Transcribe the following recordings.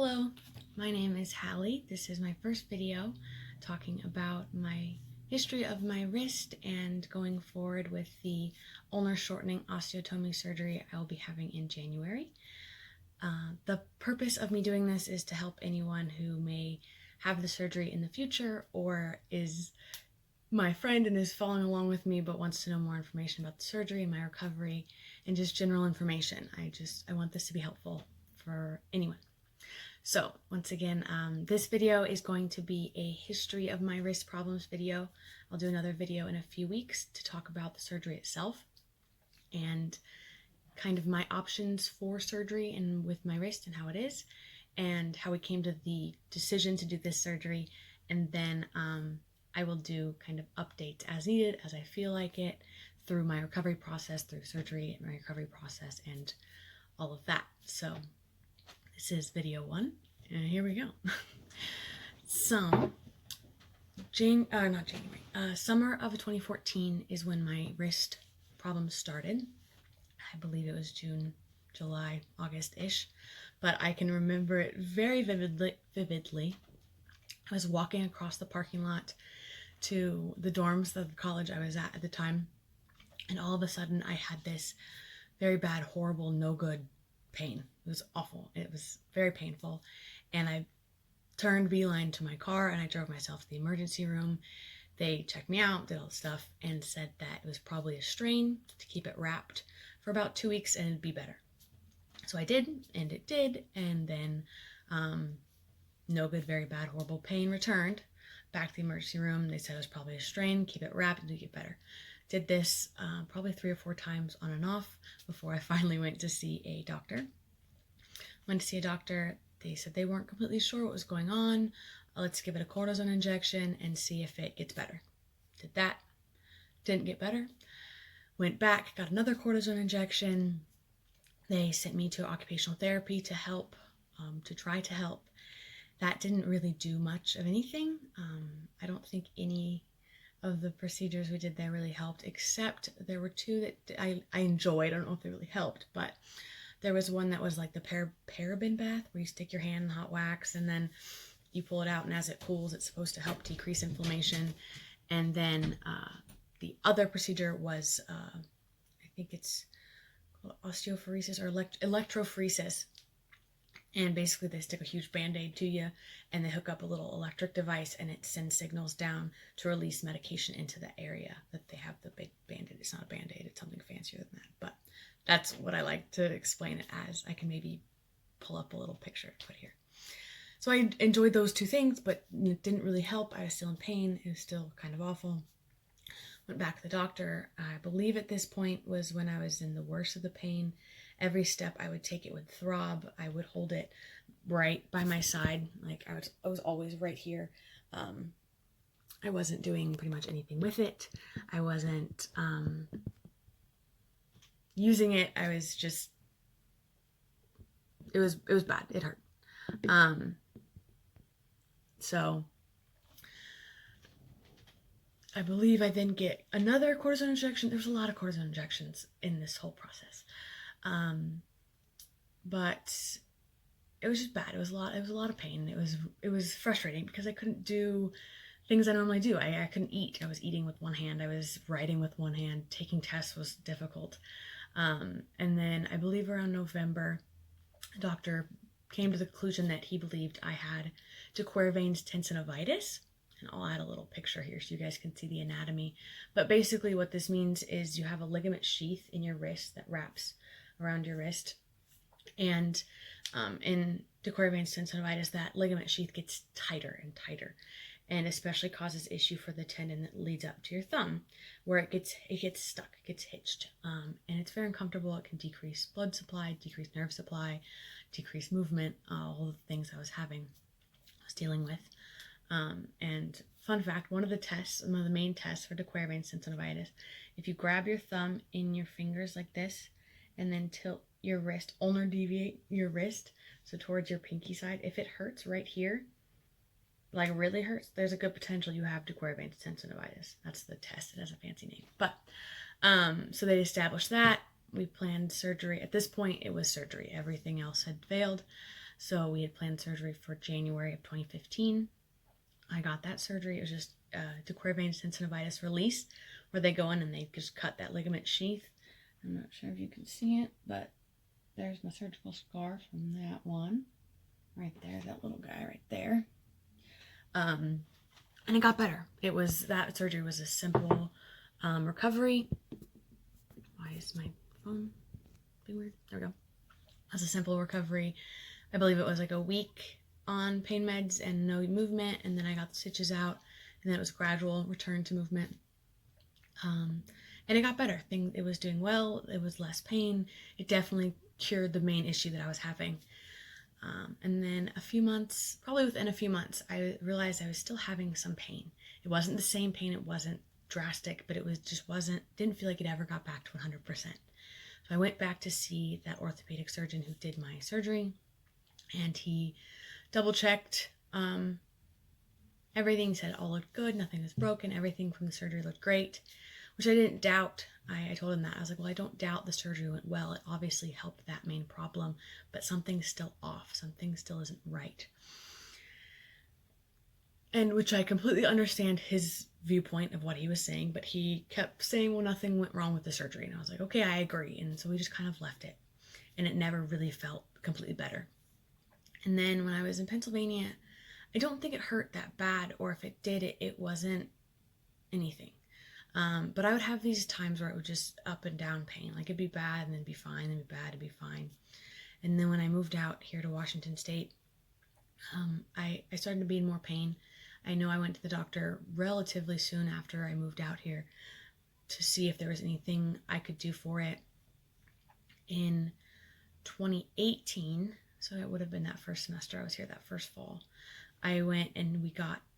Hello, my name is Hallie. This is my first video talking about my history of my wrist and going forward with the ulnar shortening osteotomy surgery I will be having in January. The purpose of me doing this is to help anyone who may have the surgery in the future or is my friend and is following along with me but wants to know more information about the surgery and my recovery and just general information. I want this to be helpful for anyone. So once again, this video is going to be a history of my wrist problems video. I'll do another video in a few weeks to talk about the surgery itself and kind of my options for surgery and with my wrist and how it is and how we came to the decision to do this surgery. And then I will do kind of updates as needed, as I feel like it, through my recovery process, through surgery, my recovery process, and all of that. So this is video 1, and here we go. Summer of 2014 is when my wrist problems started. I believe it was June, July, August-ish, but I can remember it very vividly. I was walking across the parking lot to the dorms of the college I was at the time, and all of a sudden I had this very bad, horrible, no good pain. It was awful. It was very painful, and I turned beeline to my car and I drove myself to the emergency room. They checked me out, did all the stuff, and said that it was probably a strain, to keep it wrapped for about 2 weeks and it'd be better. So I did, and it did, and then no good, very bad, horrible pain returned. Back to the emergency room. They said it was probably a strain, keep it wrapped, and it'd get better. Did this probably 3 or 4 times on and off before I finally went to see a doctor. Went to see a doctor. They said they weren't completely sure what was going on. Let's give it a cortisone injection and see if it gets better. Did that. Didn't get better. Went back, got another cortisone injection. They sent me to occupational therapy to help, to try to help. That didn't really do much of anything. I don't think any of the procedures we did there really helped, except there were 2 that I enjoyed. I don't know if they really helped, but there was one that was like the paraben bath, where you stick your hand in hot wax and then you pull it out, and as it cools, it's supposed to help decrease inflammation. And then the other procedure was, I think it's called osteophoresis or electrophoresis. And basically they stick a huge band-aid to you and they hook up a little electric device and it sends signals down to release medication into the area that they have the big band-aid. It's not a band-aid, it's something fancier than that. But that's what I like to explain it as. I can maybe pull up a little picture to put here. So I enjoyed those 2 things, but it didn't really help. I was still in pain. It was still kind of awful. Went back to the doctor. I believe at this point was when I was in the worst of the pain. Every step I would take, it would throb. I would hold it right by my side. Like I was always right here. I wasn't doing pretty much anything with it. I wasn't using it. I was just, it was bad. It hurt. So I believe I then get another cortisone injection. There's a lot of cortisone injections in this whole process. But it was just bad. It was a lot of pain. It was frustrating because I couldn't do things I normally do. I couldn't eat. I was eating with one hand. I was writing with one hand. Taking tests was difficult. And then I believe around November, the doctor came to the conclusion that he believed I had de Quervain's tendinovitis. And I'll add a little picture here so you guys can see the anatomy. But basically what this means is you have a ligament sheath in your wrist that wraps around your wrist. And in de Quervain's tendinovitis, that ligament sheath gets tighter and tighter, and especially causes issue for the tendon that leads up to your thumb, where it gets stuck, it gets hitched, and it's very uncomfortable. It can decrease blood supply, decrease nerve supply, decrease movement, all the things I was dealing with. And fun fact, one of the main tests for de Quervain's tendinovitis, if you grab your thumb in your fingers like this and then tilt your wrist, ulnar deviate your wrist, so towards your pinky side, if it hurts right here, like really hurts, there's a good potential you have de Quervain's tendinovitis. That's the test. It has a fancy name. But so they established that. We planned surgery. At this point, it was surgery. Everything else had failed. So we had planned surgery for January of 2015. I got that surgery. It was just de Quervain's tendinitis release, where they go in and they just cut that ligament sheath. I'm not sure if you can see it, but there's my surgical scar from that one. Right there, that little guy right there. And it got better. That surgery was a simple recovery. Why is my phone being weird? There we go. It was a simple recovery. I believe it was like a week on pain meds and no movement, and then I got the stitches out, and then it was gradual return to movement. And it got better. It was doing well. It was less pain. It definitely cured the main issue that I was having. And then probably within a few months, I realized I was still having some pain. It wasn't the same pain. It wasn't drastic, but didn't feel like it ever got back to 100%. So I went back to see that orthopedic surgeon who did my surgery, and he double checked everything, said all looked good, nothing was broken, everything from the surgery looked great, which I didn't doubt. I told him that. I was like, well, I don't doubt the surgery went well. It obviously helped that main problem, but something's still off. Something still isn't right. And which I completely understand his viewpoint of what he was saying, but he kept saying, well, nothing went wrong with the surgery. And I was like, okay, I agree. And so we just kind of left it. And it never really felt completely better. And then when I was in Pennsylvania, I don't think it hurt that bad, or if it did, it wasn't anything. But I would have these times where it would just up and down pain. Like it'd be bad and then be fine, then be bad and be fine. And then when I moved out here to Washington State, I started to be in more pain. I know I went to the doctor relatively soon after I moved out here to see if there was anything I could do for it. In 2018, so it would have been that first semester I was here, that first fall, I went and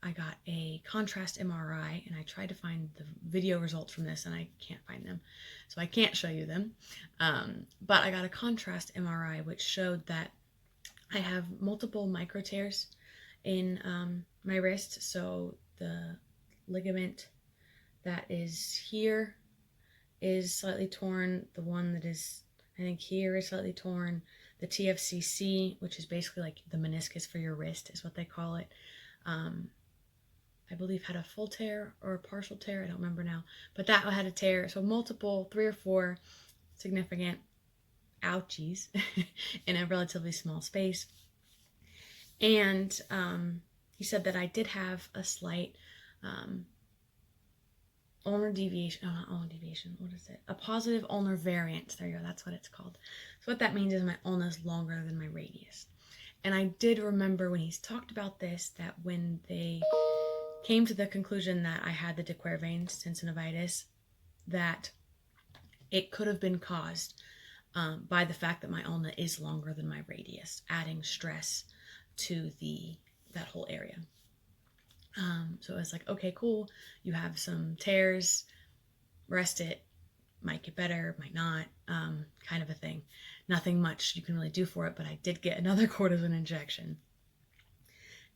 I got a contrast MRI, and I tried to find the video results from this, and I can't find them, so I can't show you them. But I got a contrast MRI, which showed that I have multiple micro tears in my wrist. So the ligament that is here is slightly torn. The one that is, I think, here is slightly torn. The TFCC, which is basically like the meniscus for your wrist, is what they call it. I believe had a full tear or a partial tear. I don't remember now, but that had a tear. So multiple, 3 or 4 significant ouchies in a relatively small space. And he said that I did have a slight ulnar deviation. Oh, not ulnar deviation. What is it? A positive ulnar variant. There you go. That's what it's called. So what that means is my ulna is longer than my radius. And I did remember when he's talked about this, that when they came to the conclusion that I had the de Quervain's tendinitis, that it could have been caused by the fact that my ulna is longer than my radius, adding stress to that whole area. So it was like, okay, cool. You have some tears, rest it, might get better, might not, kind of a thing. Nothing much you can really do for it, but I did get another cortisone injection.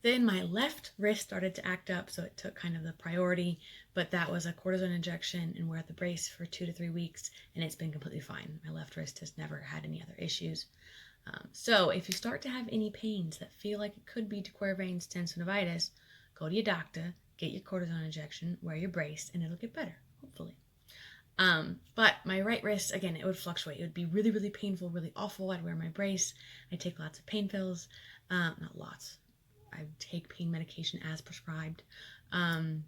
Then my left wrist started to act up, so it took kind of the priority, but that was a cortisone injection, and we're at the brace for 2 to 3 weeks, and it's been completely fine. My left wrist has never had any other issues. So if you start to have any pains that feel like it could be de Quervain's tendinitis, go to your doctor, get your cortisone injection, wear your brace, and it'll get better, hopefully. But my right wrist, again, it would fluctuate. It would be really, really painful, really awful. I'd wear my brace. I'd take lots of pain pills. Not lots. I would take pain medication as prescribed. And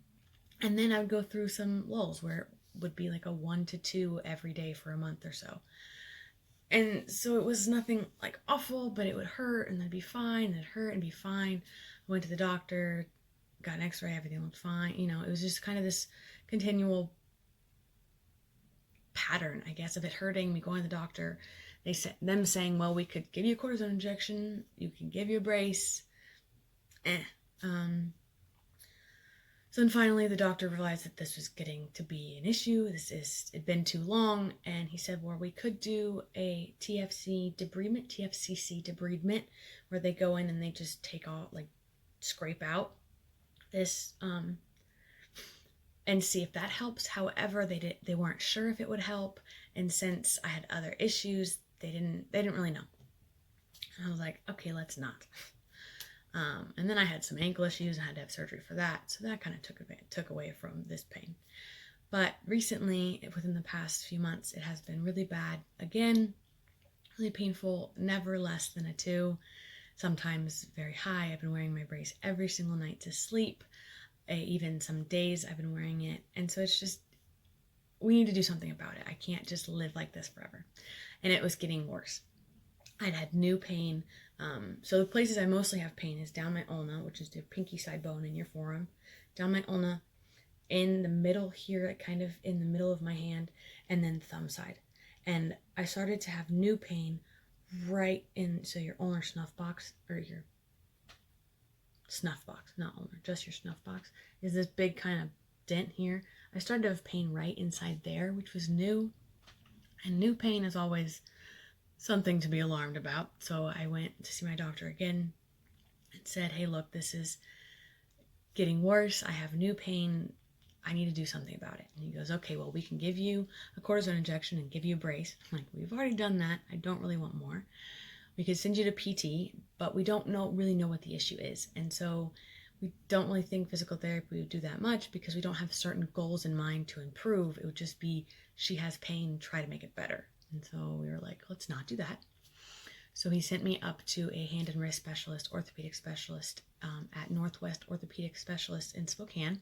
then I would go through some lulls where it would be like a 1 to 2 every day for a month or so. And so it was nothing like awful, but it would hurt and then be fine, and it'd hurt and be fine. I went to the doctor, got an x-ray, everything looked fine. You know, it was just kind of this continual pattern, I guess, of it hurting, me going to the doctor, them saying, well, we could give you a cortisone injection, you can give you a brace. So then finally the doctor realized that this was getting to be an issue. It'd been too long, and he said, well, we could do a TFCC debridement, where they go in and they just take off, like scrape out this and see if that helps. However, they weren't sure if it would help, and since I had other issues, they didn't really know. And I was like, okay, let's not. And then I had some ankle issues and had to have surgery for that. So that kind of took away from this pain. But recently, within the past few months, it has been really bad. Again, really painful, never less than a 2, sometimes very high. I've been wearing my brace every single night to sleep. Even some days I've been wearing it. And so it's just, we need to do something about it. I can't just live like this forever. And it was getting worse. I'd had new pain. So the places I mostly have pain is down my ulna, which is the pinky side bone in your forearm, down my ulna, in the middle here, kind of in the middle of my hand, and then thumb side. And I started to have new pain right in, so your ulnar snuff box, or your snuff box, not ulnar, just your snuff box, is this big kind of dent here. I started to have pain right inside there, which was new. And new pain is always something to be alarmed about. So I went to see my doctor again and said, hey, look, this is getting worse. I have new pain. I need to do something about it. And he goes, okay, well, we can give you a cortisone injection and give you a brace. I'm like, we've already done that. I don't really want more. We could send you to PT, but we don't really know what the issue is. And so we don't really think physical therapy would do that much because we don't have certain goals in mind to improve. It would just be, she has pain, try to make it better. And so we were like, let's not do that. So he sent me up to a hand and wrist specialist, orthopedic specialist at Northwest Orthopedic Specialists in Spokane.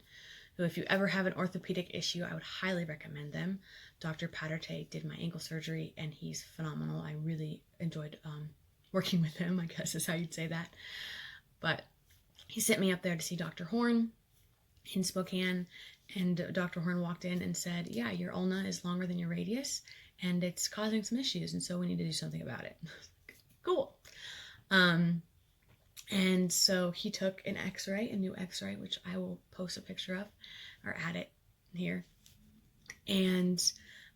So if you ever have an orthopedic issue, I would highly recommend them. Dr. Paterte did my ankle surgery, and he's phenomenal. I really enjoyed working with him, I guess is how you'd say that. But he sent me up there to see Dr. Horn in Spokane, and Dr. Horn walked in and said, yeah, your ulna is longer than your radius, and it's causing some issues, and so we need to do something about it. Cool. And so he took an x-ray, a new x-ray, which I will post a picture of or add it here. And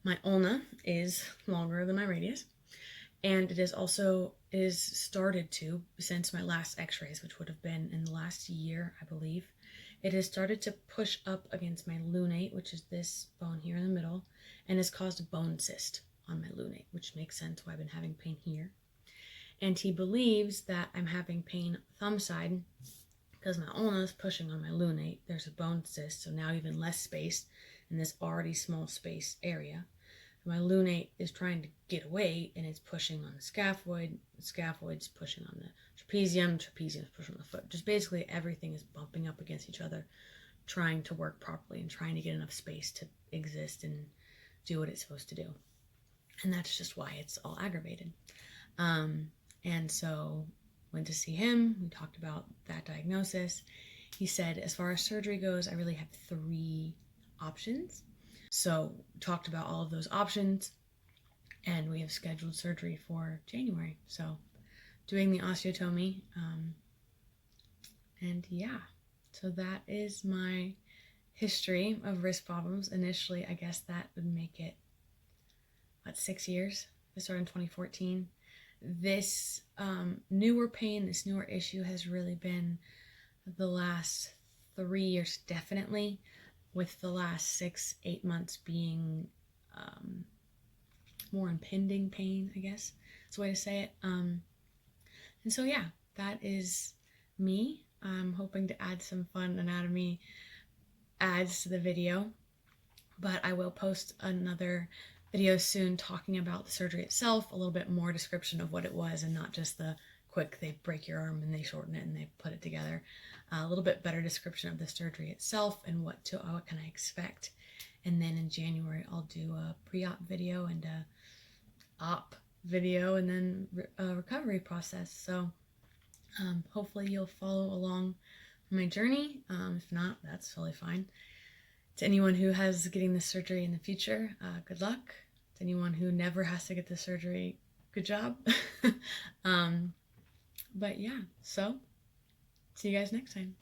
my ulna is longer than my radius. And it is started to, since my last x-rays, which would have been in the last year, I believe, it has started to push up against my lunate, which is this bone here in the middle, and has caused a bone cyst on my lunate, which makes sense why I've been having pain here. And he believes that I'm having pain thumb side because my ulna is pushing on my lunate. There's a bone cyst, so now even less space in this already small space area. My lunate is trying to get away, and it's pushing on the scaphoid. The scaphoid's pushing on the trapezium. Trapezium's pushing on the foot. Just basically everything is bumping up against each other, trying to work properly and trying to get enough space to exist and do what it's supposed to do. And that's just why it's all aggravated. And so went to see him. We talked about that diagnosis. He said, as far as surgery goes, I really have 3 options. So talked about all of those options, and we have scheduled surgery for January. So doing the osteotomy. And yeah, so that is my history of wrist problems. Initially, I guess that would make it, 6 years? I started in 2014. This newer pain, this newer issue has really been the last 3 years, definitely, with the last 6-8 months being more impending pain, I guess that's the way to say it. And so yeah, that is me. I'm hoping to add some fun anatomy adds to the video, but I will post another video soon talking about the surgery itself, a little bit more description of what it was and not just the quick, they break your arm and they shorten it and they put it together. A little bit better description of the surgery itself and what can I expect. And then in January, I'll do a pre-op video and a op video and then a recovery process. So hopefully you'll follow along my journey. If not, that's totally fine. To anyone who has getting this surgery in the future, good luck. To anyone who never has to get the surgery, good job. But yeah, so see you guys next time.